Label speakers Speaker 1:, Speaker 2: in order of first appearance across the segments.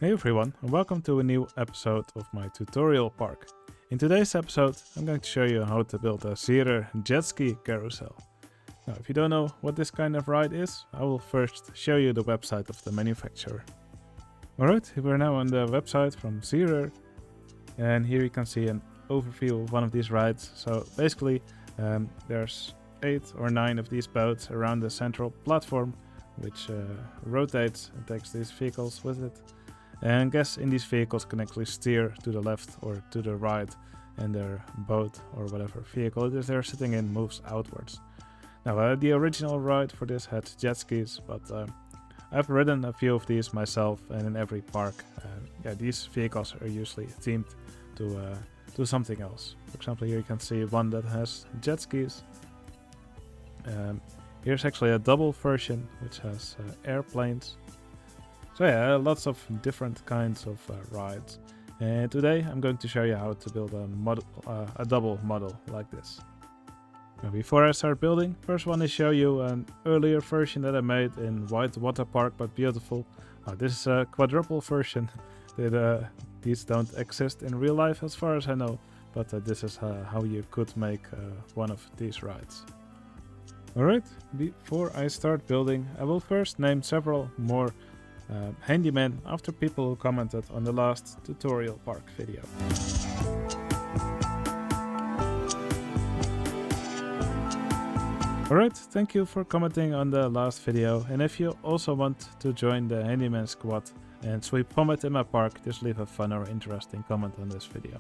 Speaker 1: Hey everyone, and welcome to a new episode of my tutorial park. In today's episode, I'm going to show you how to build a Zierer Jet Ski Carousel. Now, if you don't know what this kind of ride is, I will first show you the website of the manufacturer. Alright, we're now on the website from Zierer, and here you can see an overview of one of these rides. So basically, there's 8 or 9 of these boats around the central platform, which rotates and takes these vehicles with it. And guests in these vehicles can actually steer to the left or to the right, and their boat or whatever vehicle it is they're sitting in moves outwards. Now, the original ride for this had jet skis, but I've ridden a few of these myself, and in every park, these vehicles are usually themed to something else. For example, here you can see one that has jet skis. Here's actually a double version which has airplanes. So yeah, lots of different kinds of rides. And today I'm going to show you how to build a double model like this. Now, before I start building, first I want to show you an earlier version that I made in White Water Park, but beautiful. This is a quadruple version. These don't exist in real life as far as I know, but this is how you could make one of these rides. Alright, before I start building, I will first name several more handymen after people who commented on the last tutorial park video. Alright, thank you for commenting on the last video, and if you also want to join the handyman squad and sweep vomit in my park, just leave a fun or interesting comment on this video.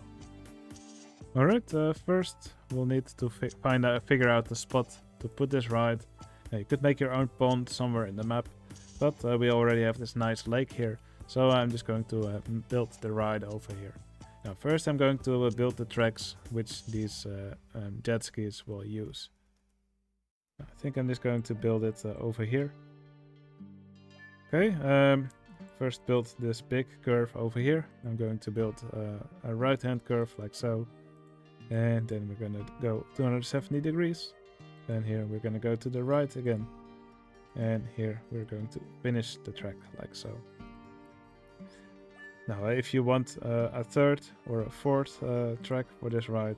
Speaker 1: Alright, first we'll need to figure out the spot to put this ride. You could make your own pond somewhere in the map, but we already have this nice lake here, so I'm just going to build the ride over here. Now first I'm going to build the tracks which these jet skis will use. I think I'm just going to build it over here. Okay, first build this big curve over here. I'm going to build a right hand curve like so, and then we're going to go 270 degrees. Then here we're going to go to the right again. And here we're going to finish the track like so. Now if you want a third or a fourth track for this ride,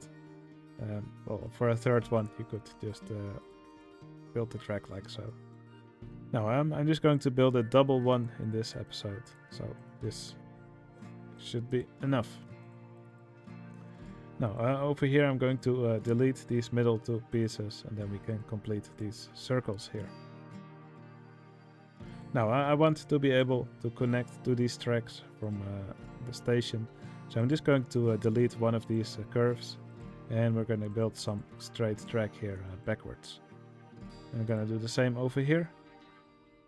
Speaker 1: well, for a third one you could just build the track like so. Now I'm just going to build a double one in this episode, so this should be enough. Now over here I'm going to delete these middle two pieces, and then we can complete these circles here. Now I want to be able to connect to these tracks from the station, so I'm just going to delete one of these curves, and we're going to build some straight track here backwards. I'm going to do the same over here,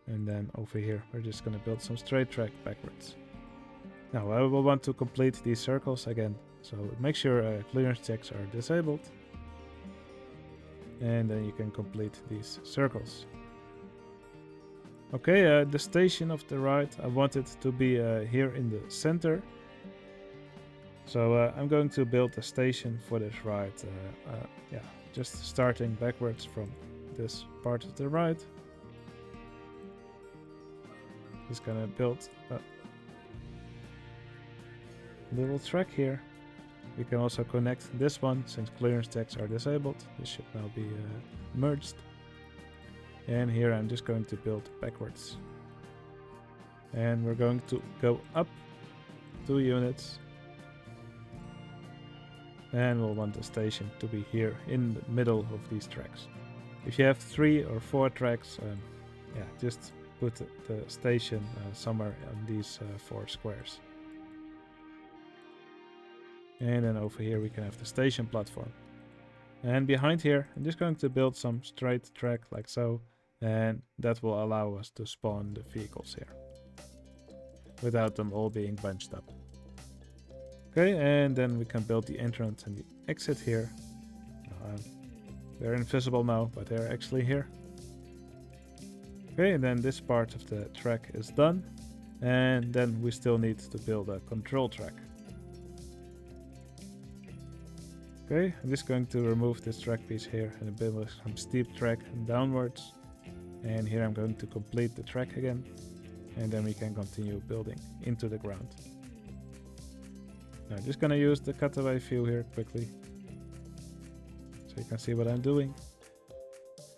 Speaker 1: and then over here we're just going to build some straight track backwards. Now I will want to complete these circles again, so make sure clearance checks are disabled, and then you can complete these circles. Okay, the station of the ride, I want it to be here in the center. So I'm going to build a station for this ride. Just starting backwards from this part of the ride. Just gonna build a little track here. We can also connect this one, since clearance checks are disabled. This should now be merged. And here I'm just going to build backwards. And we're going to go up 2 units. And we'll want the station to be here in the middle of these tracks. If you have 3 or 4 tracks, just put the station somewhere on these 4 squares. And then over here we can have the station platform. And behind here I'm just going to build some straight track like so. And that will allow us to spawn the vehicles here without them all being bunched up. Okay, and then we can build the entrance and the exit here. They're invisible now, but they're actually here. Okay, and then this part of the track is done. And then we still need to build a control track. Okay, I'm just going to remove this track piece here and build some steep track downwards. And here I'm going to complete the track again. and then we can continue building into the ground. Now I'm just gonna use the cutaway view here quickly, so you can see what I'm doing.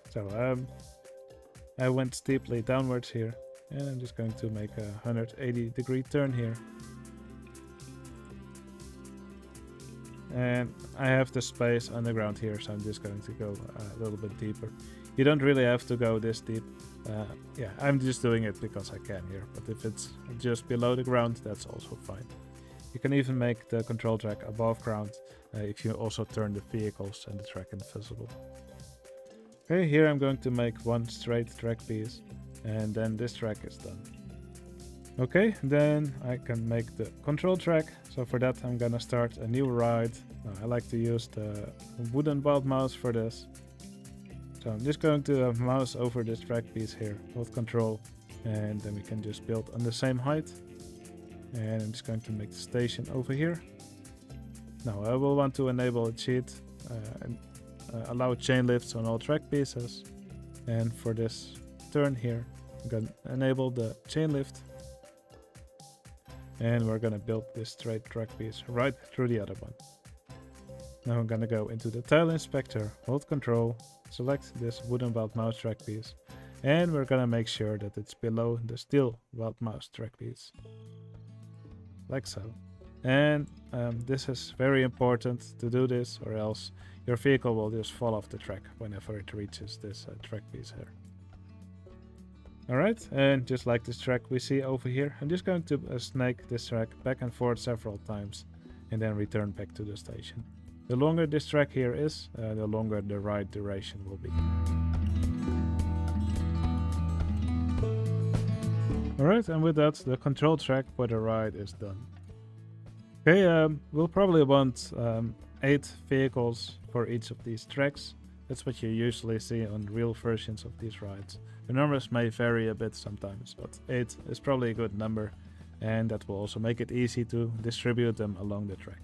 Speaker 1: So I went steeply downwards here, and I'm just going to make a 180-degree turn here. And I have the space underground here, so I'm just going to go a little bit deeper. You don't really have to go this deep. Yeah, I'm just doing it because I can here, but if it's just below the ground, that's also fine. You can even make the control track above ground if you also turn the vehicles and the track invisible. Okay, here I'm going to make one straight track piece, and then this track is done. Okay, then I can make the control track. So for that I'm gonna start a new ride. I like to use the wooden wild mouse for this. So I'm just going to mouse over this track piece here, hold control, and then we can just build on the same height. And I'm just going to make the station over here. Now I will want to enable a cheat and allow chain lifts on all track pieces. And for this turn here, I'm going to enable the chain lift. And we're gonna build this straight track piece right through the other one. Now I'm gonna go into the tile inspector, hold control, select this wooden wild mouse track piece, and we're gonna make sure that it's below the steel wild mouse track piece. Like so. And this is very important to do this, or else your vehicle will just fall off the track whenever it reaches this track piece here. Alright, and just like this track we see over here, I'm just going to snake this track back and forth several times and then return back to the station. The longer this track here is, the longer the ride duration will be. Alright, and with that, the control track for the ride is done. Okay, we'll probably want 8 vehicles for each of these tracks. That's what you usually see on real versions of these rides. The numbers may vary a bit sometimes, but 8 is probably a good number, and that will also make it easy to distribute them along the track.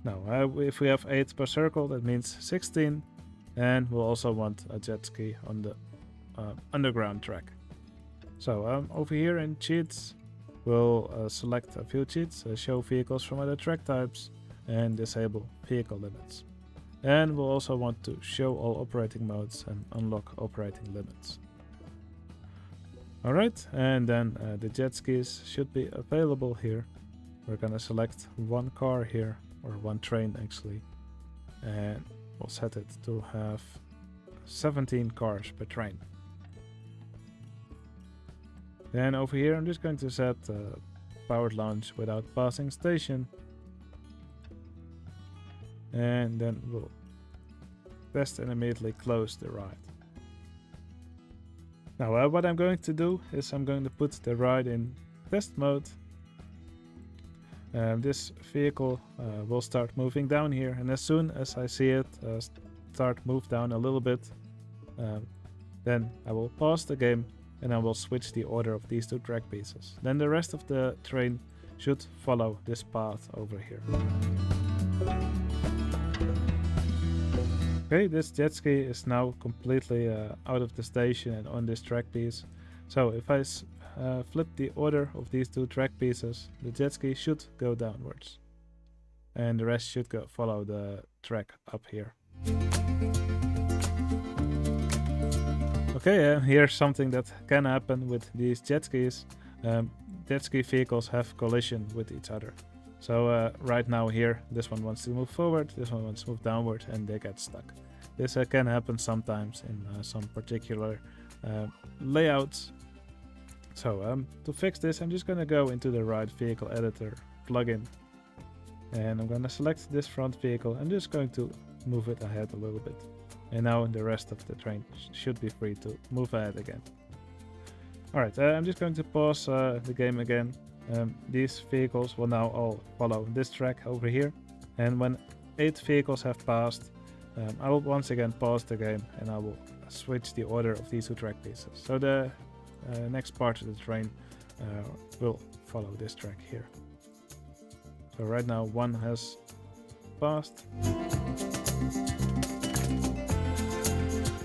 Speaker 1: Now, if we have 8 per circle, that means 16, and we'll also want a jet ski on the underground track. So over here in cheats, we'll select a few cheats, show vehicles from other track types, and disable vehicle limits. And we'll also want to show all operating modes and unlock operating limits. Alright, and then the jet skis should be available here. We're gonna select one car here, or one train actually, and we'll set it to have 17 cars per train. Then over here I'm just going to set powered launch without passing station. And then we'll test and immediately close the ride. Now what I'm going to do is I'm going to put the ride in test mode. This vehicle will start moving down here, and as soon as I see it start move down a little bit, then I will pause the game and I will switch the order of these 2 track pieces. Then the rest of the train should follow this path over here. Okay, this jet ski is now completely out of the station and on this track piece. So if I flip the order of these 2 track pieces, the jet ski should go downwards. And the rest should follow the track up here. Okay, here's something that can happen with these jet skis. Jet ski vehicles have collision with each other. So right now here, this one wants to move forward, this one wants to move downward, and they get stuck. This can happen sometimes in some particular layouts. So to fix this, I'm just going to go into the Ride Vehicle Editor plugin. And I'm going to select this front vehicle. I'm just going to move it ahead a little bit. And now the rest of the train should be free to move ahead again. Alright, I'm just going to pause the game again. These vehicles will now all follow this track over here, and when 8 vehicles have passed, I will once again pause the game and I will switch the order of these 2 track pieces. So the next part of the train will follow this track here. So right now 1 has passed.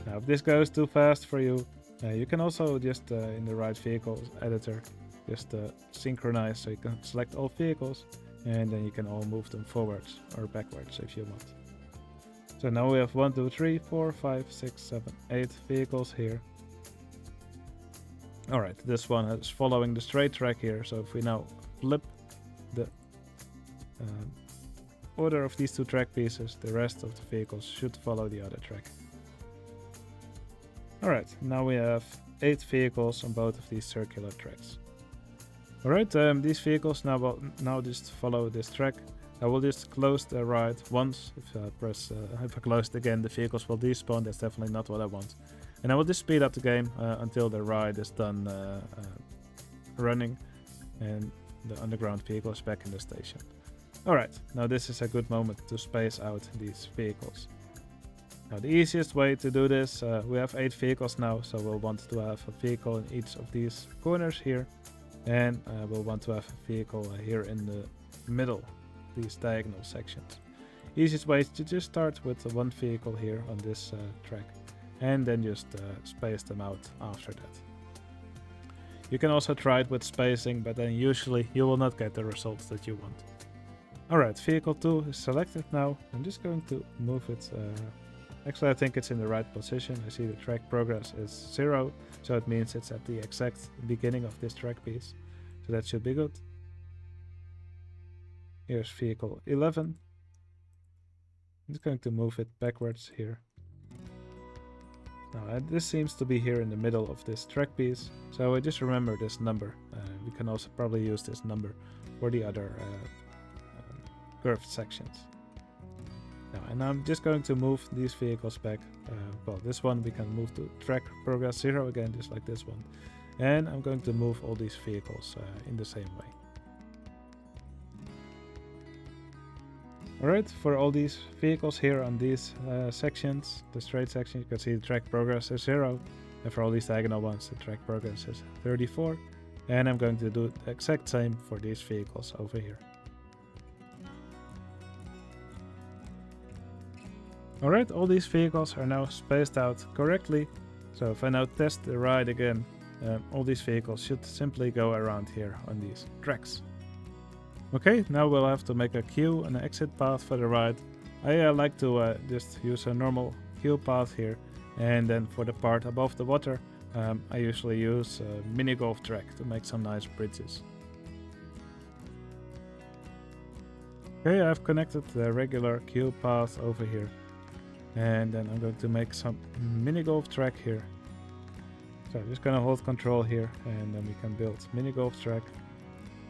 Speaker 1: Now if this goes too fast for you, You can also just in the right vehicle editor just synchronize, so you can select all vehicles and then you can all move them forwards or backwards if you want. So now we have 1, 2, 3, 4, 5, 6, 7, 8 vehicles here. Alright, this one is following the straight track here, so if we now flip the order of these two track pieces, the rest of the vehicles should follow the other track. Alright, now we have 8 vehicles on both of these circular tracks. Alright, these vehicles now just follow this track. I will just close the ride once. If I close it again, the vehicles will despawn. That's definitely not what I want. And I will just speed up the game until the ride is done running and the underground vehicle is back in the station. Alright, now this is a good moment to space out these vehicles. Now the easiest way to do this, we have 8 vehicles now, so we'll want to have a vehicle in each of these corners here. And we'll want to have a vehicle here in the middle, these diagonal sections. Easiest way is to just start with one vehicle here on this track and then just space them out after that. You can also try it with spacing, but then usually you will not get the results that you want. Alright, vehicle 2 is selected now. I'm just going to move it. Actually, I think it's in the right position. I see the track progress is 0, so it means it's at the exact beginning of this track piece. So that should be good. Here's vehicle 11. I'm just going to move it backwards here. Now, this seems to be here in the middle of this track piece, so I just remember this number. We can also probably use this number for the other curved sections. Now, and I'm just going to move these vehicles back. Well, this one we can move to track progress 0 again, just like this one. And I'm going to move all these vehicles in the same way. Alright, for all these vehicles here on these sections, the straight section, you can see the track progress is 0. And for all these diagonal ones, the track progress is 34. And I'm going to do the exact same for these vehicles over here. Alright, all these vehicles are now spaced out correctly. So if I now test the ride again, all these vehicles should simply go around here on these tracks. Okay, now we'll have to make a queue and an exit path for the ride. I like to just use a normal queue path here. And then for the part above the water, I usually use a mini golf track to make some nice bridges. Okay, I've connected the regular queue path over here. And then I'm going to make some mini golf track here. So I'm just gonna hold control here and then we can build mini golf track.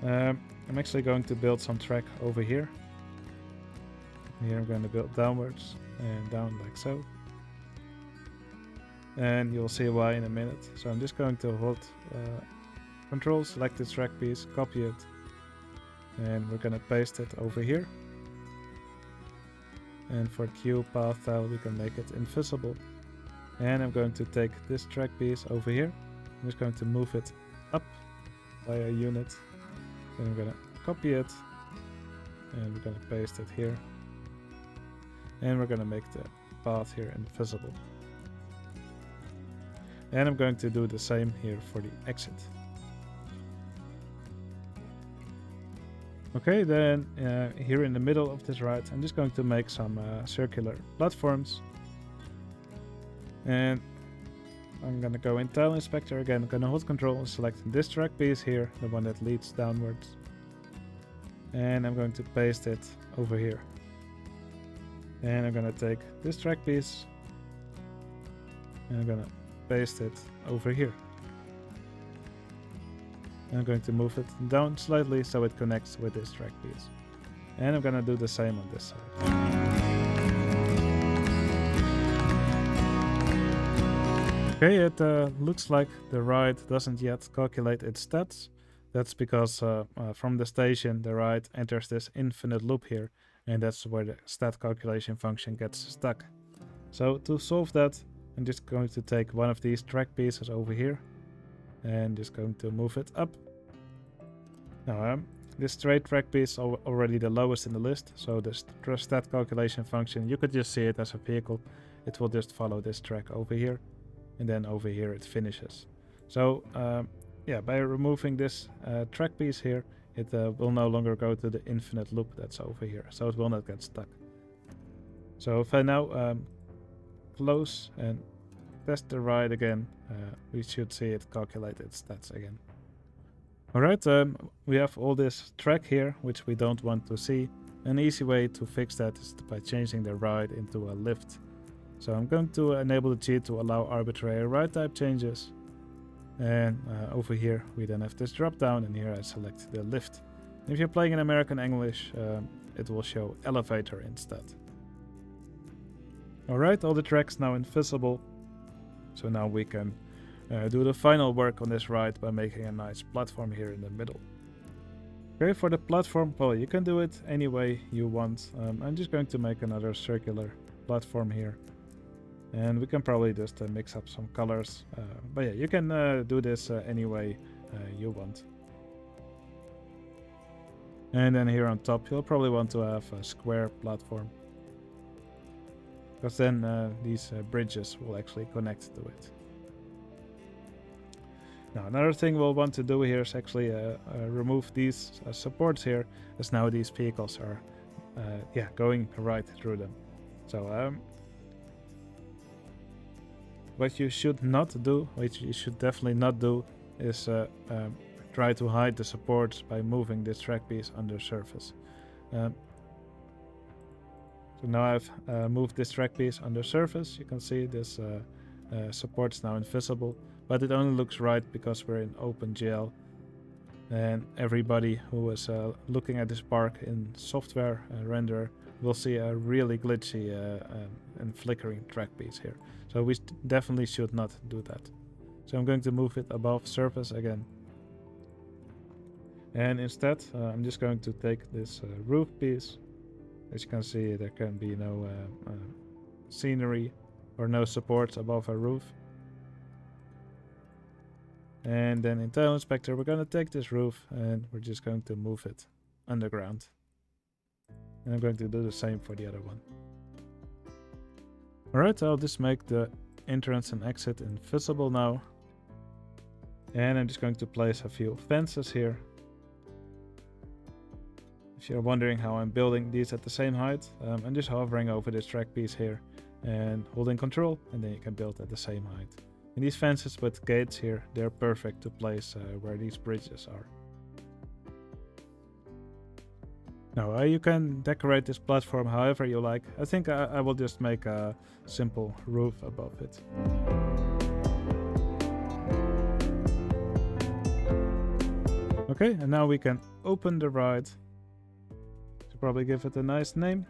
Speaker 1: I'm actually going to build some track over here. Here I'm going to build downwards and down like so. And you'll see why in a minute. So I'm just going to hold control, select this track piece, copy it. And we're gonna paste it over here. And for queue path tile we can make it invisible. And I'm going to take this track piece over here. I'm just going to move it up by a unit. Then I'm gonna copy it. And we're gonna paste it here. And we're gonna make the path here invisible. And I'm going to do the same here for the exit. Okay, then here in the middle of this ride, I'm just going to make some circular platforms. And I'm gonna go in Tile Inspector again. I'm gonna hold control and select this track piece here, the one that leads downwards. And I'm going to paste it over here. And I'm gonna take this track piece and I'm gonna paste it over here. And I'm going to move it down slightly so it connects with this track piece. And I'm gonna do the same on this side. Okay, it looks like the ride doesn't yet calculate its stats. That's because from the station the ride enters this infinite loop here, and that's where the stat calculation function gets stuck. So to solve that, I'm just going to take one of these track pieces over here and just going to move it up. Now this straight track piece is already the lowest in the list, so the stat calculation function, you could just see it as a vehicle. It will just follow this track over here. and then over here it finishes. So yeah, by removing this track piece here, it will no longer go to the infinite loop that's over here, so it will not get stuck. So if I now close and test the ride again, we should see it calculate its stats again. Alright, we have all this track here, which we don't want to see. An easy way to fix that is by changing the ride into a lift. So I'm going to enable the cheat to allow arbitrary ride type changes. And over here we then have this drop down, and here I select the lift. If you're playing in American English, it will show elevator instead. Alright, all the tracks now invisible. So now we can do the final work on this ride by making a nice platform here in the middle. Okay, for the platform, well, you can do it any way you want. I'm just going to make another circular platform here. And we can probably just mix up some colors. But yeah, you can do this any way you want. And then here on top, you'll probably want to have a square platform, because then these bridges will actually connect to it. Now another thing we'll want to do here is actually remove these supports here, as now these vehicles are going right through them. So what you should not do, which you should definitely not do, is try to hide the supports by moving this track piece under surface. So now I've moved this track piece under surface. You can see this support's now invisible, but it only looks right because we're in OpenGL, and everybody who is looking at this park in software renderer will see a really glitchy and flickering track piece here. So we definitely should not do that. So I'm going to move it above surface again. And instead, I'm just going to take this roof piece. As you can see, there can be no scenery or no supports above a roof. And then in Tile Inspector, we're going to take this roof and we're just going to move it underground. And I'm going to do the same for the other one. Alright, I'll just make the entrance and exit invisible now. And I'm just going to place a few fences here. If you're wondering how I'm building these at the same height, I'm just hovering over this track piece here and holding control, and then you can build at the same height. And these fences with gates here, they're perfect to place where these bridges are. Now you can decorate this platform however you like. I think I will just make a simple roof above it. Okay, and now we can open the ride. Should probably give it a nice name.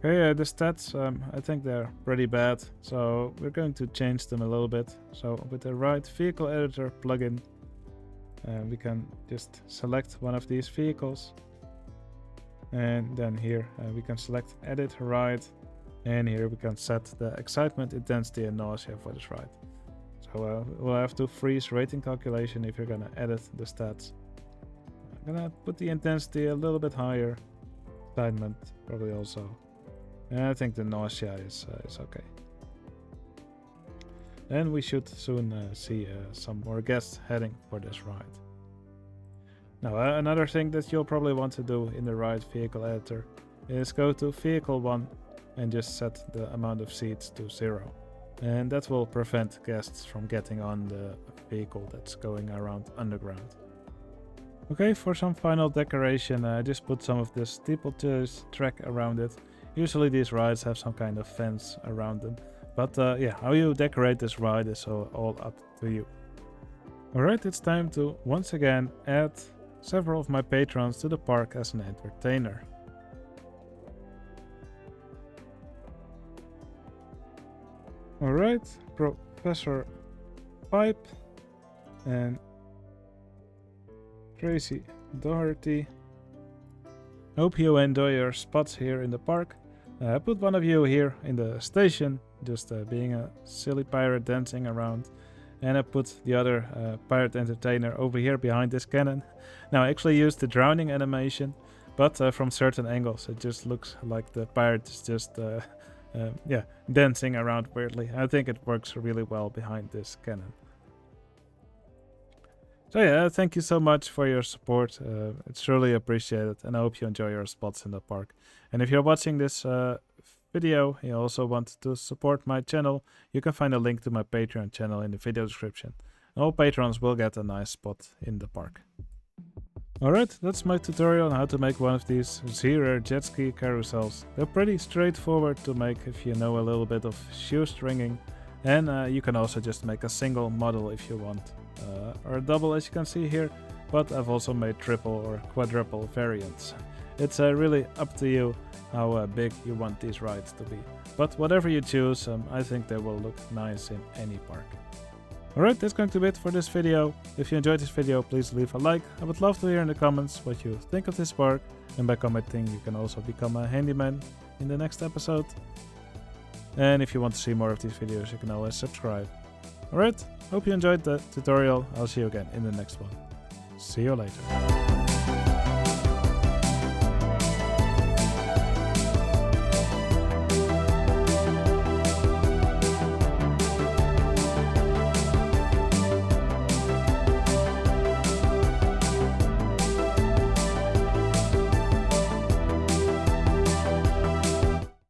Speaker 1: Okay, the stats, I think they're pretty bad, so we're going to change them a little bit. So with the right vehicle editor plugin, we can just select one of these vehicles, and then here we can select edit ride, and here we can set the excitement, intensity and nausea for this ride. So we'll have to freeze rating calculation if you're gonna edit the stats. I'm gonna put the intensity a little bit higher, excitement probably also, and I think the nausea is okay. And we should soon see some more guests heading for this ride. Now another thing that you'll probably want to do in the ride vehicle editor is go to vehicle 1 and just set the amount of seats to 0. And that will prevent guests from getting on the vehicle that's going around underground. Okay, for some final decoration, I just put some of this steeplechase track around it. Usually these rides have some kind of fence around them. But yeah, how you decorate this ride is all up to you. Alright, it's time to once again add several of my patrons to the park as an entertainer. Alright, Professor Pipe and Tracy Doherty. Hope you enjoy your spots here in the park. I put one of you here in the station, just being a silly pirate dancing around. And I put the other pirate entertainer over here behind this cannon. Now I actually used the drowning animation, but from certain angles it just looks like the pirate is just yeah, dancing around weirdly. I think it works really well behind this cannon. So yeah, thank you so much for your support. It's truly appreciated, and I hope you enjoy your spots in the park. And if you're watching this video, you also want to support my channel, you can find a link to my Patreon channel in the video description. All patrons will get a nice spot in the park. Alright, that's my tutorial on how to make one of these Zierer Jet Ski Carousels. They're pretty straightforward to make if you know a little bit of shoestringing. And you can also just make a single model if you want. Or a double, as you can see here, but I've also made triple or quadruple variants. It's really up to you how big you want these rides to be. But whatever you choose, I think they will look nice in any park. Alright, that's going to be it for this video. If you enjoyed this video, please leave a like. I would love to hear in the comments what you think of this park. And by commenting, you can also become a handyman in the next episode. And if you want to see more of these videos, you can always subscribe. Alright, hope you enjoyed the tutorial. I'll see you again in the next one. See you later.